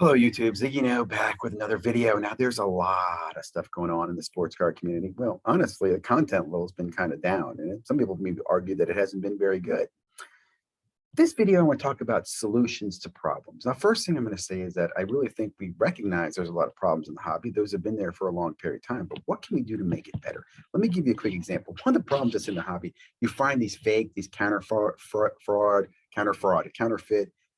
Hello, YouTube. ZiggyNo back with another video. Now, there's a lot of stuff going on in the sports card community. Well, honestly, the content level has been kind of down, and some people maybe argue that it hasn't been very good. This video, I want to talk about solutions to problems. Now, first thing I'm going to say is that I really think we recognize there's a lot of problems in the hobby. Those have been there for a long period of time, but what can we do to make it better? Let me give you a quick example. One of the problems that's in the hobby, you find these fake, these counterfeit,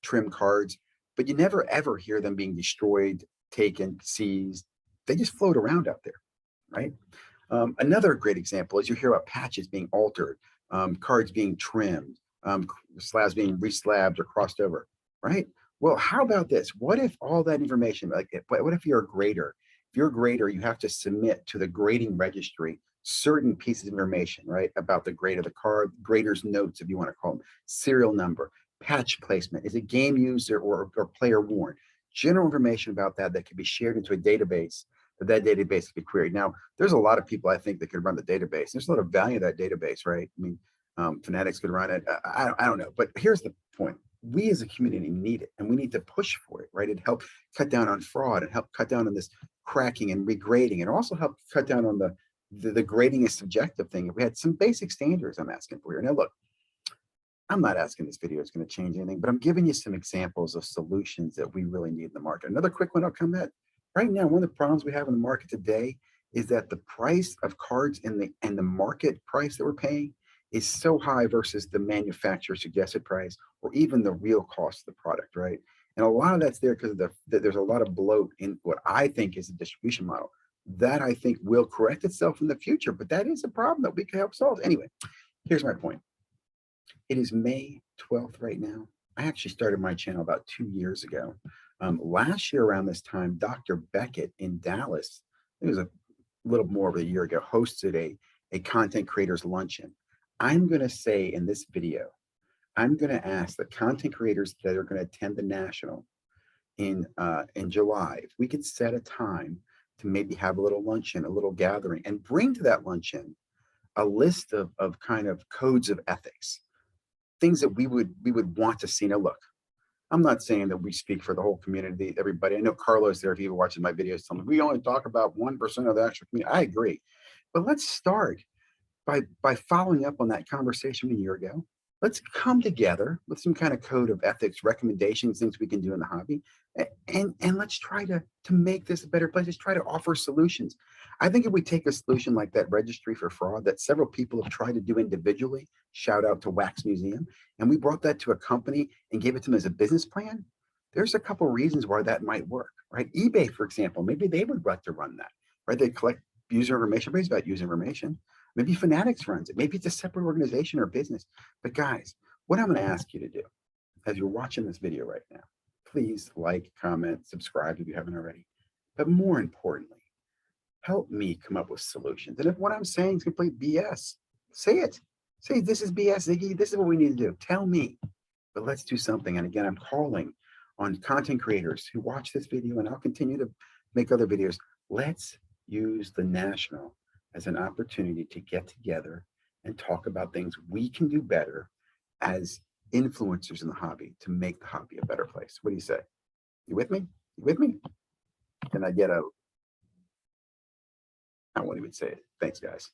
trim cards, but you never ever hear them being destroyed, taken, seized. They just float around out there, right? Another great example is you hear about patches being altered, cards being trimmed, slabs being reslabbed or crossed over, right? Well, how about this? What if all that information, like, what if you're a grader? If you're a grader, you have to submit to the grading registry certain pieces of information, right? About the grade of the card, grader's notes, if you want to call them, serial number, patch placement, is it game used or player worn? General information about that that can be shared into a database, that database can be queried. Now, there's a lot of people I think that could run the database. There's a lot of value in that database, right? I mean, fanatics could run it. I don't know, but here's the point. We as a community need it, and we need to push for it, right? It help cut down on fraud and help cut down on this cracking and regrading, and also help cut down on the grading is subjective thing. If we had some basic standards, I'm asking for here. Now, look, I'm not asking this video is going to change anything, but I'm giving you some examples of solutions that we really need in the market. Another quick one I'll come at. Right now, one of the problems we have in the market today is that the price of cards and the market price that we're paying is so high versus the manufacturer suggested price or even the real cost of the product, right? And a lot of that's there because there's a lot of bloat in what I think is a distribution model that I think will correct itself in the future, but that is a problem that we can help solve. Anyway, here's my point. It is May 12th right now. I actually started my channel about 2 years ago. Last year around this time, Dr. Beckett in Dallas, it was a little more of a year ago, hosted a content creators luncheon. I'm going to say in this video, I'm going to ask the content creators that are going to attend the national in July, if we could set a time to maybe have a little luncheon, a little gathering, and bring to that luncheon a list of kind of codes of ethics, things that we would want to see. Now, look, I'm not saying that we speak for the whole community, everybody. I know Carlos there, if he watches my videos, tell me we only talk about 1% of the actual community. I agree, but let's start by following up on that conversation a year ago. Let's come together with some kind of code of ethics, recommendations, things we can do in the hobby, and let's try to make this a better place. Let's try to offer solutions. I think if we take a solution like that registry for fraud that several people have tried to do individually, shout out to Wax Museum, and we brought that to a company and gave it to them as a business plan, there's a couple of reasons why that might work, right? eBay, for example, maybe they would like to run that, right? They collect user information, but it's about user information. Maybe Fanatics runs it. Maybe it's a separate organization or business. But guys, what I'm going to ask you to do as you're watching this video right now, please like, comment, subscribe if you haven't already. But more importantly, help me come up with solutions. And if what I'm saying is complete BS, say it. Say, this is BS, Ziggy. This is what we need to do. Tell me. But let's do something. And again, I'm calling on content creators who watch this video, and I'll continue to make other videos. Let's use the national as an opportunity to get together and talk about things we can do better as influencers in the hobby to make the hobby a better place. What do you say? You with me? You with me? Can I get a, I won't even say it. Thanks, guys.